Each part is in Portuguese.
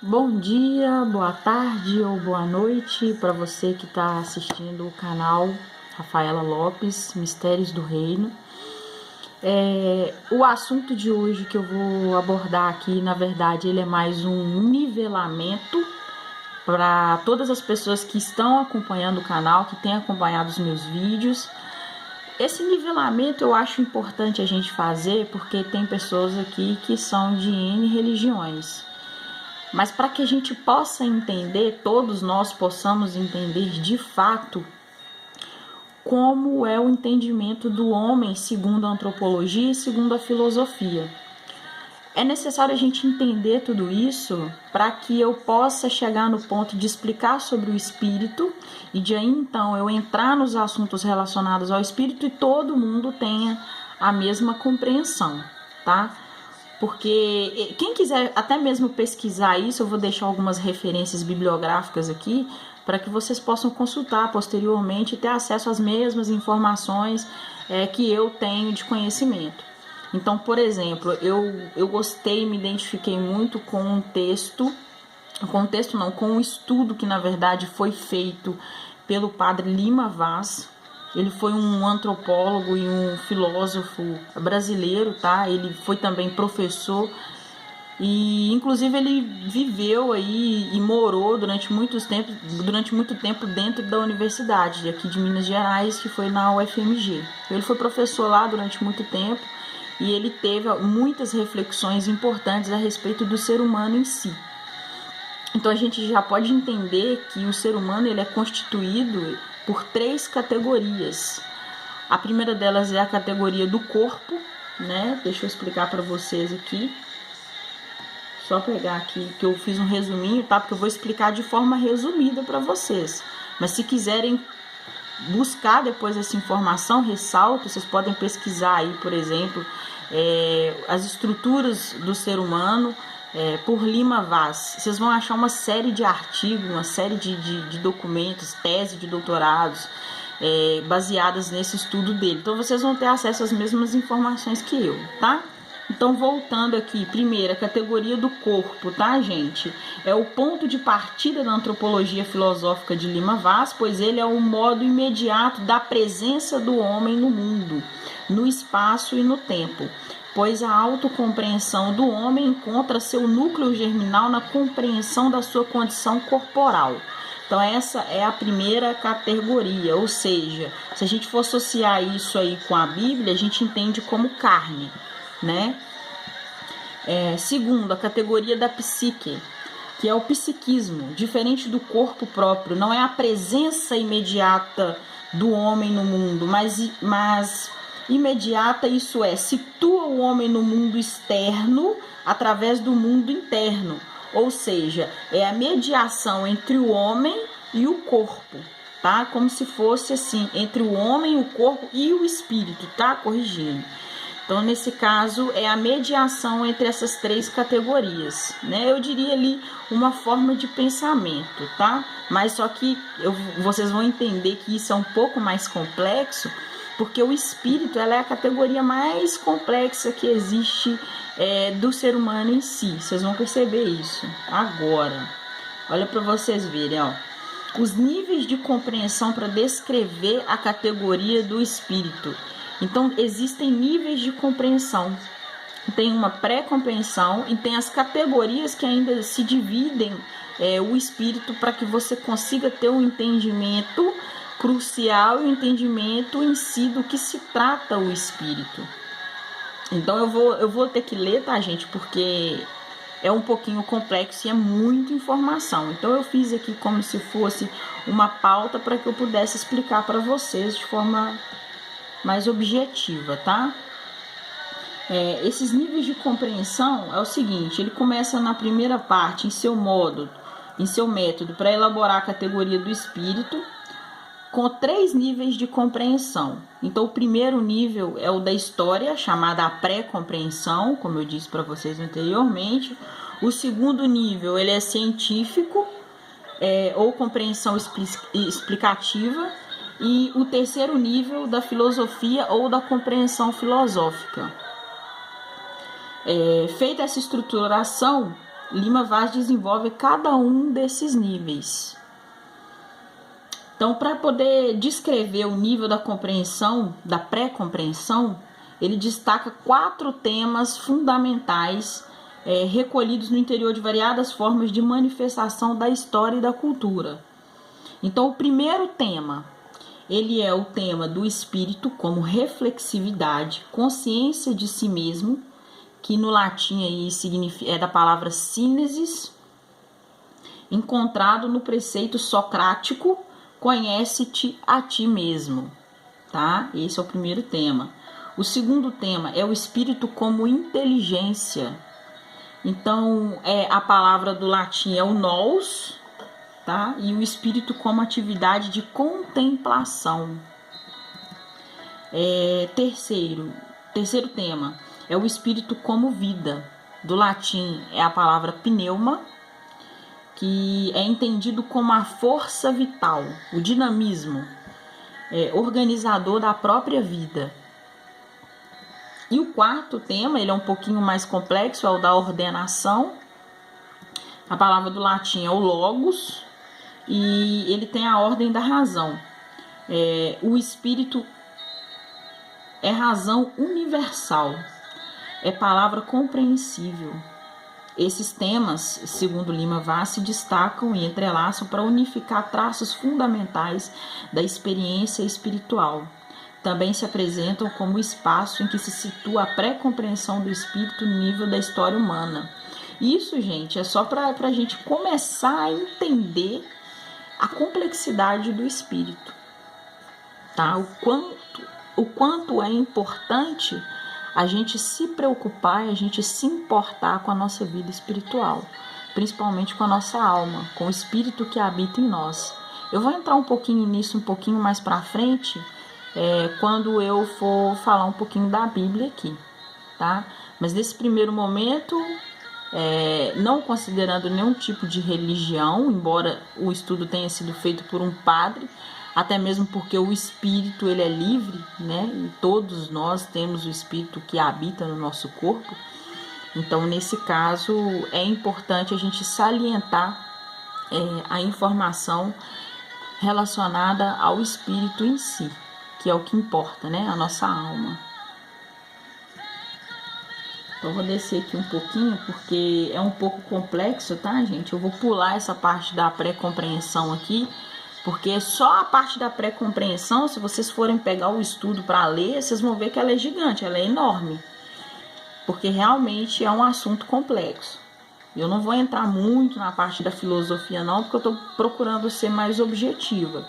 Bom dia, boa tarde ou boa noite para você que está assistindo o canal Rafaela Lopes, Mistérios do Reino. O assunto de hoje que eu vou abordar aqui, na verdade, ele é mais um nivelamento para todas as pessoas que estão acompanhando o canal, que têm acompanhado os meus vídeos. Esse nivelamento eu acho importante a gente fazer porque tem pessoas aqui que são de N religiões. Mas para que a gente possa entender, todos nós possamos entender de fato como é o entendimento do homem segundo a antropologia e segundo a filosofia. É necessário a gente entender tudo isso para que eu possa chegar no ponto de explicar sobre o espírito e de aí então eu entrar nos assuntos relacionados ao espírito e todo mundo tenha a mesma compreensão, tá? Porque quem quiser até mesmo pesquisar isso, eu vou deixar algumas referências bibliográficas aqui para que vocês possam consultar posteriormente e ter acesso às mesmas informações que eu tenho de conhecimento. Então, por exemplo, eu gostei, me identifiquei muito com um texto, com um estudo que na verdade foi feito pelo padre Lima Vaz. Ele foi um antropólogo e um filósofo brasileiro, tá? Ele foi também professor e, inclusive, ele viveu aí e morou durante muito tempo dentro da universidade aqui de Minas Gerais, que foi na UFMG. Ele foi professor lá durante muito tempo e ele teve muitas reflexões importantes a respeito do ser humano em si. Então a gente já pode entender que o ser humano ele é constituído por 3 categorias. A primeira delas é a categoria do corpo, né? Deixa eu explicar para vocês aqui. Só pegar aqui que eu fiz um resuminho, tá? Porque eu vou explicar de forma resumida para vocês. Mas se quiserem buscar depois essa informação, ressalto, vocês podem pesquisar aí, por exemplo, as estruturas do ser humano, por Lima Vaz. Vocês vão achar uma série de artigos, uma série de documentos, tese de doutorados, baseadas nesse estudo dele. Então vocês vão ter acesso às mesmas informações que eu, tá? Então, voltando aqui, primeiro, a categoria do corpo, tá, gente? É o ponto de partida da antropologia filosófica de Lima Vaz, pois ele é o modo imediato da presença do homem no mundo, no espaço e no tempo, pois a autocompreensão do homem encontra seu núcleo germinal na compreensão da sua condição corporal. Então essa é a primeira categoria, ou seja, se a gente for associar isso aí com a Bíblia, a gente entende como carne, né? Segundo, a categoria da psique, que é o psiquismo, diferente do corpo próprio, não é a presença imediata do homem no mundo, mas imediata, isso é, situa o homem no mundo externo através do mundo interno, ou seja, é a mediação entre o homem e o corpo, tá? Como se fosse assim, entre o homem, o corpo e o espírito, tá? Corrigindo. Então, nesse caso, é a mediação entre essas 3 categorias, né? Eu diria ali uma forma de pensamento, tá? Mas só que vocês vão entender que isso é um pouco mais complexo, porque o espírito ela é a categoria mais complexa que existe do ser humano em si. Vocês vão perceber isso agora. Olha para vocês verem, ó. Os níveis de compreensão para descrever a categoria do espírito. Então, existem níveis de compreensão. Tem uma pré-compreensão e tem as categorias que ainda se dividem o espírito para que você consiga ter um entendimento crucial e um entendimento em si do que se trata o espírito. Então, eu vou ter que ler, tá, gente? Porque é um pouquinho complexo e é muita informação. Então, eu fiz aqui como se fosse uma pauta para que eu pudesse explicar para vocês de forma mais objetiva, tá? Esses níveis de compreensão é o seguinte, ele começa na primeira parte, em seu método, para elaborar a categoria do espírito, com 3 níveis de compreensão. Então, o primeiro nível é o da história, chamada a pré-compreensão, como eu disse para vocês anteriormente. O segundo nível, ele é científico, ou compreensão explicativa. E o terceiro nível da filosofia ou da compreensão filosófica. Feita essa estruturação, Lima Vaz desenvolve cada um desses níveis. Então, para poder descrever o nível da compreensão, da pré-compreensão, ele destaca 4 temas fundamentais recolhidos no interior de variadas formas de manifestação da história e da cultura. Então, o primeiro tema, ele é o tema do espírito como reflexividade, consciência de si mesmo, que no latim aí é da palavra sínesis, encontrado no preceito socrático, conhece-te a ti mesmo, tá? Esse é o primeiro tema. O segundo tema é o espírito como inteligência. Então, a palavra do latim é o nous, tá? E o espírito como atividade de contemplação. Terceiro tema é o espírito como vida. Do latim é a palavra pneuma, que é entendido como a força vital, o dinamismo, organizador da própria vida. E o quarto tema, ele é um pouquinho mais complexo, é o da ordenação. A palavra do latim é o logos, e ele tem a ordem da razão. O espírito é razão universal, é palavra compreensível. Esses temas, segundo Lima Vaz, se destacam e entrelaçam para unificar traços fundamentais da experiência espiritual. Também se apresentam como espaço em que se situa a pré-compreensão do espírito no nível da história humana. Isso, gente, é só para a gente começar a entender a complexidade do espírito, tá? O quanto é importante a gente se preocupar e a gente se importar com a nossa vida espiritual, principalmente com a nossa alma, com o espírito que habita em nós. Eu vou entrar um pouquinho nisso um pouquinho mais para frente, quando eu for falar um pouquinho da Bíblia aqui, tá? Mas nesse primeiro momento, não considerando nenhum tipo de religião, embora o estudo tenha sido feito por um padre, até mesmo porque o espírito ele é livre, né? E todos nós temos o espírito que habita no nosso corpo. Então, nesse caso, é importante a gente salientar a informação relacionada ao espírito em si, que é o que importa, né? A nossa alma. Então, eu vou descer aqui um pouquinho, porque é um pouco complexo, tá, gente? Eu vou pular essa parte da pré-compreensão aqui, porque só a parte da pré-compreensão, se vocês forem pegar o estudo para ler, vocês vão ver que ela é gigante, ela é enorme. Porque realmente é um assunto complexo. Eu não vou entrar muito na parte da filosofia não, porque eu estou procurando ser mais objetiva.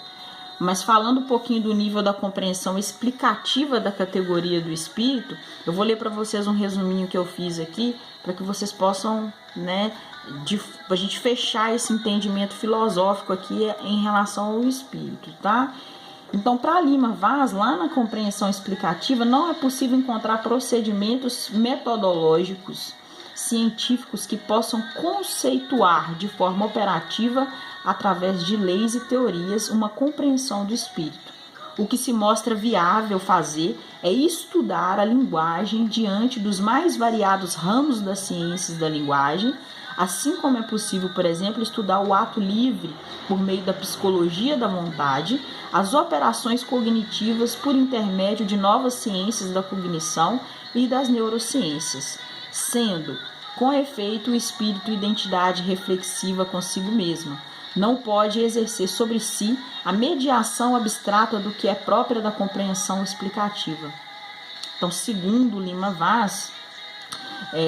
Mas falando um pouquinho do nível da compreensão explicativa da categoria do espírito, eu vou ler para vocês um resuminho que eu fiz aqui, para que vocês possam, né, a gente fechar esse entendimento filosófico aqui em relação ao espírito, tá? Então, para Lima Vaz, lá na compreensão explicativa, não é possível encontrar procedimentos metodológicos científicos que possam conceituar de forma operativa, através de leis e teorias, uma compreensão do espírito. O que se mostra viável fazer é estudar a linguagem diante dos mais variados ramos das ciências da linguagem, assim como é possível, por exemplo, estudar o ato livre por meio da psicologia da vontade, as operações cognitivas por intermédio de novas ciências da cognição e das neurociências, sendo, com efeito, o espírito identidade reflexiva consigo mesma. Não pode exercer sobre si a mediação abstrata do que é própria da compreensão explicativa. Então, segundo Lima Vaz,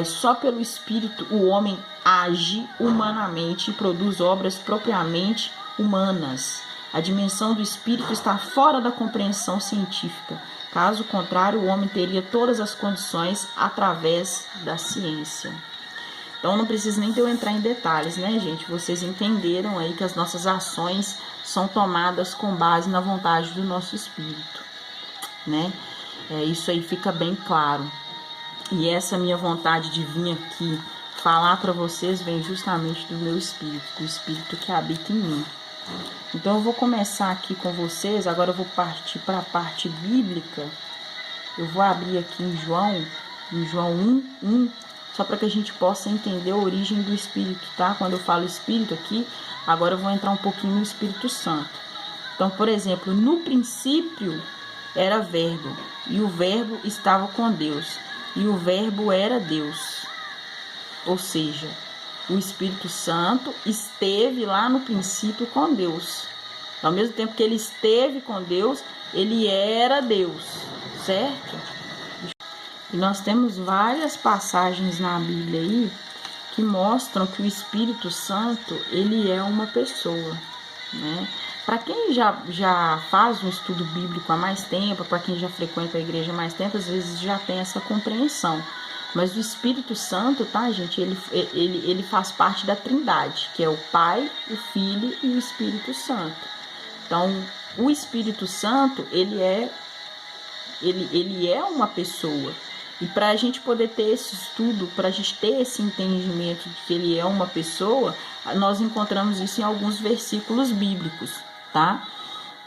só pelo espírito o homem age humanamente e produz obras propriamente humanas. A dimensão do espírito está fora da compreensão científica. Caso contrário, o homem teria todas as condições através da ciência. Então, não precisa nem de eu entrar em detalhes, né, gente? Vocês entenderam aí que as nossas ações são tomadas com base na vontade do nosso espírito, né? Isso aí fica bem claro. E essa minha vontade de vir aqui falar para vocês vem justamente do meu espírito, do espírito que habita em mim. Então, eu vou começar aqui com vocês, agora eu vou partir para a parte bíblica. Eu vou abrir aqui em João 1:1, só para que a gente possa entender a origem do Espírito, tá? Quando eu falo Espírito aqui, agora eu vou entrar um pouquinho no Espírito Santo. Então, por exemplo, no princípio era Verbo, e o Verbo estava com Deus, e o Verbo era Deus. Ou seja, o Espírito Santo esteve lá no princípio com Deus. Ao mesmo tempo que ele esteve com Deus, ele era Deus, certo? E nós temos várias passagens na Bíblia aí que mostram que o Espírito Santo, ele é uma pessoa, né? Para quem já faz um estudo bíblico há mais tempo, para quem já frequenta a igreja há mais tempo, às vezes já tem essa compreensão. Mas o Espírito Santo, tá, gente? Ele faz parte da Trindade, que é o Pai, o Filho e o Espírito Santo. Então, o Espírito Santo, ele é uma pessoa. E para a gente poder ter esse estudo, para a gente ter esse entendimento de que ele é uma pessoa, nós encontramos isso em alguns versículos bíblicos, tá?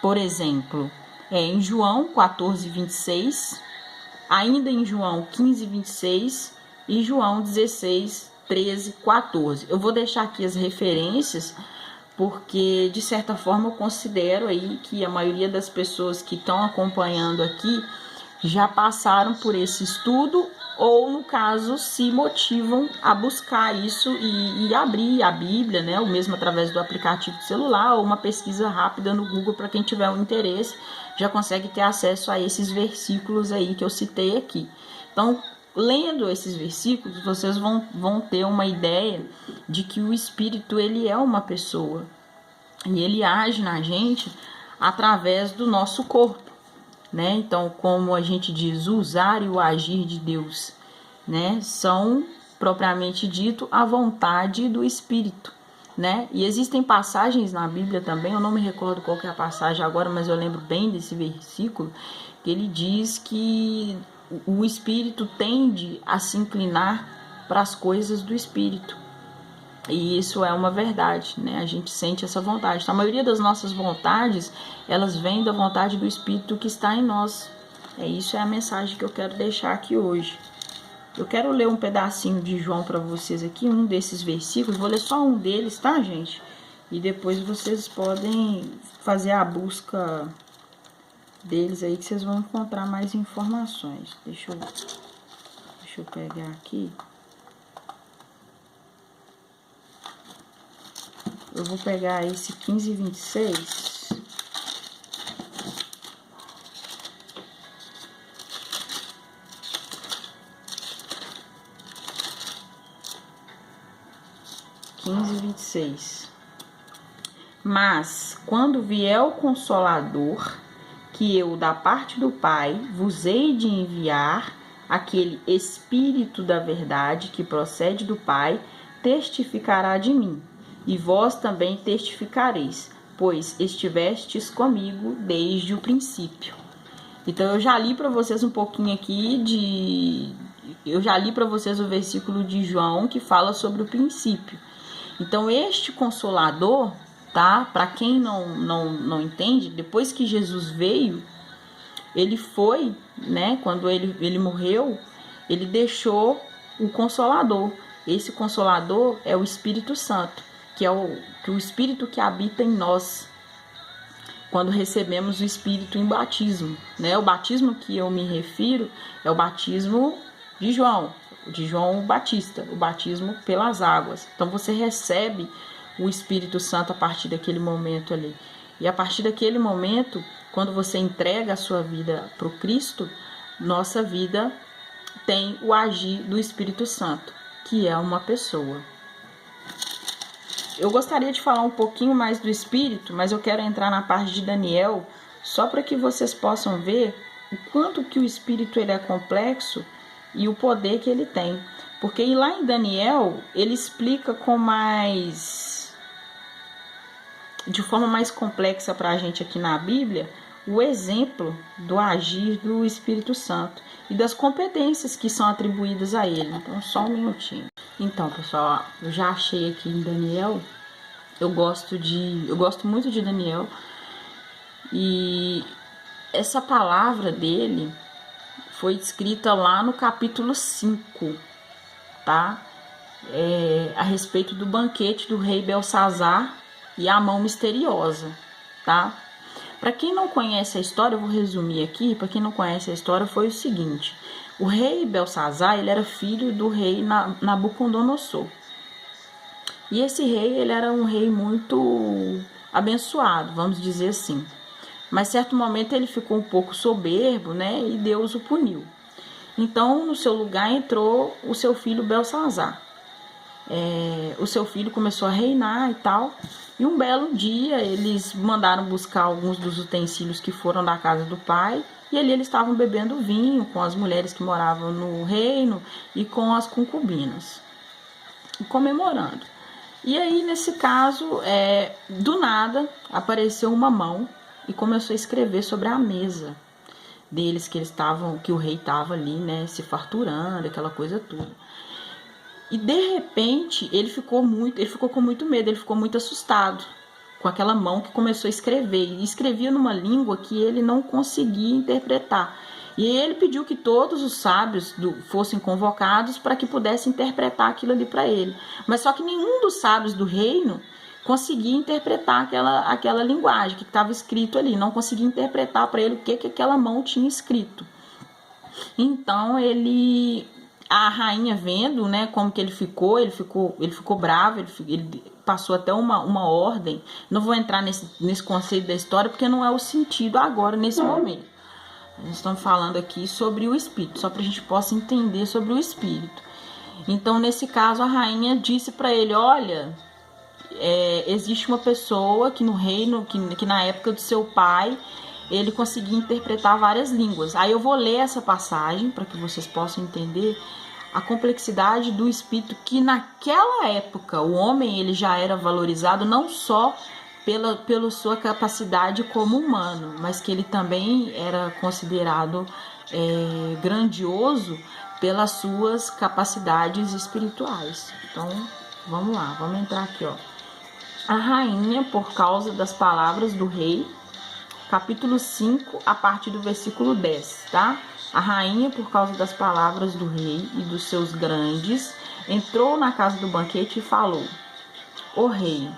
Por exemplo, em João 14, 26, ainda em João 15, 26 e João 16, 13, 14. Eu vou deixar aqui as referências, porque de certa forma eu considero aí que a maioria das pessoas que estão acompanhando aqui já passaram por esse estudo, ou no caso se motivam a buscar isso e abrir a Bíblia, né, ou mesmo através do aplicativo de celular, ou uma pesquisa rápida no Google, para quem tiver um interesse, já consegue ter acesso a esses versículos aí que eu citei aqui. Então, lendo esses versículos, vocês vão ter uma ideia de que o Espírito, ele é uma pessoa, e ele age na gente através do nosso corpo, né? Então, como a gente diz, o usar e o agir de Deus, né, são propriamente dito a vontade do Espírito, né? E existem passagens na Bíblia também, eu não me recordo qual que é a passagem agora, mas eu lembro bem desse versículo, que ele diz que o Espírito tende a se inclinar para as coisas do Espírito. E isso é uma verdade, né? A gente sente essa vontade. Então, a maioria das nossas vontades, elas vêm da vontade do Espírito que está em nós. Isso é a mensagem que eu quero deixar aqui hoje. Eu quero ler um pedacinho de João para vocês aqui, um desses versículos. Vou ler só um deles, tá, gente? E depois vocês podem fazer a busca deles aí, que vocês vão encontrar mais informações. Deixa eu pegar aqui. Eu vou pegar esse 15 e 26. Mas, quando vier o Consolador, que eu, da parte do Pai, vos hei de enviar, aquele Espírito da verdade que procede do Pai, testificará de mim. E vós também testificareis, pois estivestes comigo desde o princípio. Então, eu já li para vocês um pouquinho aqui eu já li para vocês o versículo de João que fala sobre o princípio. Então, este Consolador, tá? Para quem não entende, depois que Jesus veio, ele foi, né? Quando ele morreu, ele deixou o Consolador. Esse Consolador é o Espírito Santo, que é o Espírito que habita em nós, quando recebemos o Espírito em batismo, né? O batismo que eu me refiro é o batismo de João Batista, o batismo pelas águas. Então, você recebe o Espírito Santo a partir daquele momento ali. E a partir daquele momento, quando você entrega a sua vida para o Cristo, nossa vida tem o agir do Espírito Santo, que é uma pessoa. Eu gostaria de falar um pouquinho mais do Espírito, mas eu quero entrar na parte de Daniel, só para que vocês possam ver o quanto que o Espírito ele é complexo e o poder que ele tem. Porque lá em Daniel, ele explica de forma mais complexa para a gente aqui na Bíblia, o exemplo do agir do Espírito Santo e das competências que são atribuídas a ele. Então, só um minutinho. Então, pessoal, eu já achei aqui em Daniel. Eu gosto muito de Daniel. E essa palavra dele foi escrita lá no capítulo 5, tá? A respeito do banquete do rei Belsazar e a mão misteriosa, tá? Para quem não conhece a história, eu vou resumir aqui. Para quem não conhece a história, foi o seguinte: o rei Belsazar, ele era filho do rei Nabucodonosor. E esse rei, ele era um rei muito abençoado, vamos dizer assim. Mas certo momento ele ficou um pouco soberbo, né? E Deus o puniu. Então, no seu lugar entrou o seu filho Belsazar. O seu filho começou a reinar e tal. E um belo dia eles mandaram buscar alguns dos utensílios que foram da casa do pai. E ali eles estavam bebendo vinho com as mulheres que moravam no reino e com as concubinas, comemorando. E aí, nesse caso, do nada, apareceu uma mão e começou a escrever sobre a mesa deles, que o rei estava ali, né, se farturando, aquela coisa toda. E de repente, ele ficou com muito medo, ele ficou muito assustado com aquela mão que começou a escrever. E escrevia numa língua que ele não conseguia interpretar. E ele pediu que todos os sábios fossem convocados para que pudessem interpretar aquilo ali para ele. Mas só que nenhum dos sábios do reino conseguia interpretar aquela linguagem que estava escrito ali. Não conseguia interpretar para ele o que aquela mão tinha escrito. Então a rainha vendo, né, como que ele ficou bravo, ele passou até uma ordem. Não vou entrar nesse conceito da história porque não é o sentido agora, nesse momento. Nós estamos falando aqui sobre o espírito, só para a gente possa entender sobre o espírito. Então, nesse caso, a rainha disse para ele: olha, existe uma pessoa aqui no reino, que na época do seu pai, ele conseguia interpretar várias línguas. Aí eu vou ler essa passagem para que vocês possam entender a complexidade do espírito, que naquela época o homem ele já era valorizado não só pela sua capacidade como humano, mas que ele também era considerado grandioso pelas suas capacidades espirituais. Então, vamos lá, vamos entrar aqui, ó. A rainha, por causa das palavras do rei, capítulo 5, a partir do versículo 10, tá? A rainha, por causa das palavras do rei e dos seus grandes, entrou na casa do banquete e falou: ó rei,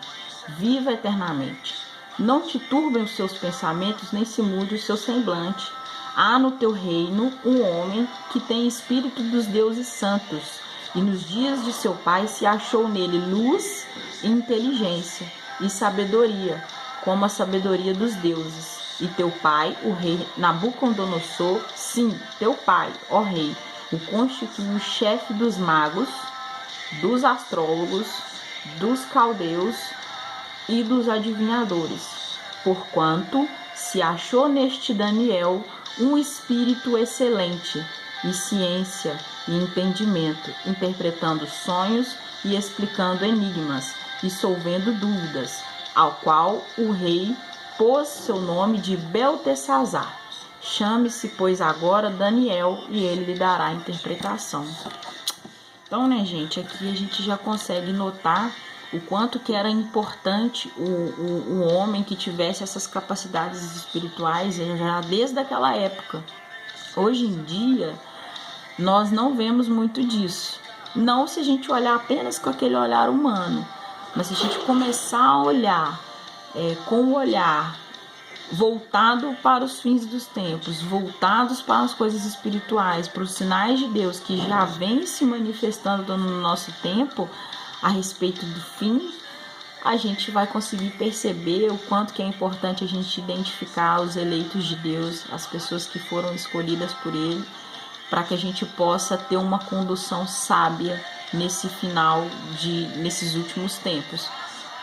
viva eternamente. Não te turbem os seus pensamentos, nem se mude o seu semblante. Há no teu reino um homem que tem espírito dos deuses santos, e nos dias de seu pai se achou nele luz e inteligência e sabedoria, como a sabedoria dos deuses. E teu pai, o rei Nabucodonosor, sim, teu pai, ó rei, o constituiu chefe dos magos, dos astrólogos, dos caldeus e dos adivinhadores, porquanto se achou neste Daniel um espírito excelente, e ciência e entendimento, interpretando sonhos e explicando enigmas, e solvendo dúvidas, ao qual o rei pôs seu nome de Beltesazar. Chame-se, pois, agora Daniel, e ele lhe dará a interpretação. Então, né, gente, aqui a gente já consegue notar o quanto que era importante o homem que tivesse essas capacidades espirituais já desde aquela época. Hoje em dia, nós não vemos muito disso. Não se a gente olhar apenas com aquele olhar humano, mas se a gente começar a olhar com o olhar voltado para os fins dos tempos, voltados para as coisas espirituais, para os sinais de Deus que já vem se manifestando no nosso tempo a respeito do fim, a gente vai conseguir perceber o quanto que é importante a gente identificar os eleitos de Deus, as pessoas que foram escolhidas por Ele, para que a gente possa ter uma condução sábia nesses últimos tempos.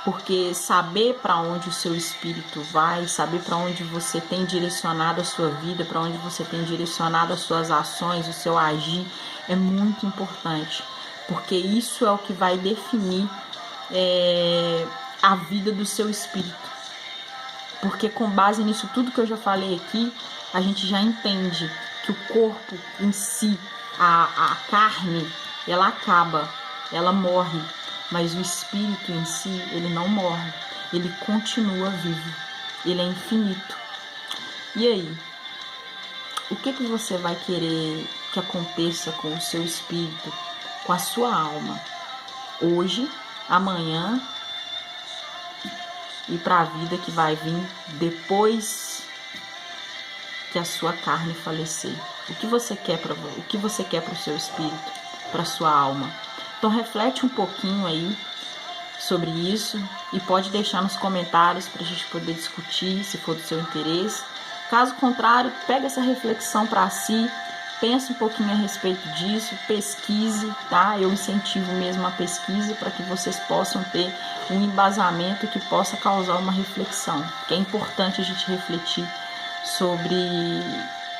Porque saber para onde o seu espírito vai, saber para onde você tem direcionado a sua vida, para onde você tem direcionado as suas ações, o seu agir, é muito importante. Porque isso é o que vai definir a vida do seu espírito. Porque com base nisso tudo que eu já falei aqui, a gente já entende que o corpo em si, a carne, ela acaba, ela morre. Mas o espírito em si, ele não morre, ele continua vivo, ele é infinito. E aí? O que você vai querer que aconteça com o seu espírito com a sua alma, hoje, amanhã e para a vida que vai vir depois que a sua carne falecer. O que você quer para o seu espírito, para a sua alma? Então reflete um pouquinho aí sobre isso e pode deixar nos comentários para a gente poder discutir, se for do seu interesse. Caso contrário, pega essa reflexão para si, pense um pouquinho a respeito disso, pesquise, tá? Eu incentivo mesmo a pesquisa para que vocês possam ter um embasamento que possa causar uma reflexão, que é importante a gente refletir sobre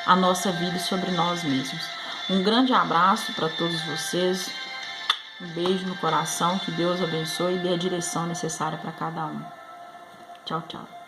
a nossa vida e sobre nós mesmos. Um grande abraço para todos vocês, um beijo no coração, que Deus abençoe e dê a direção necessária para cada um. Tchau, tchau.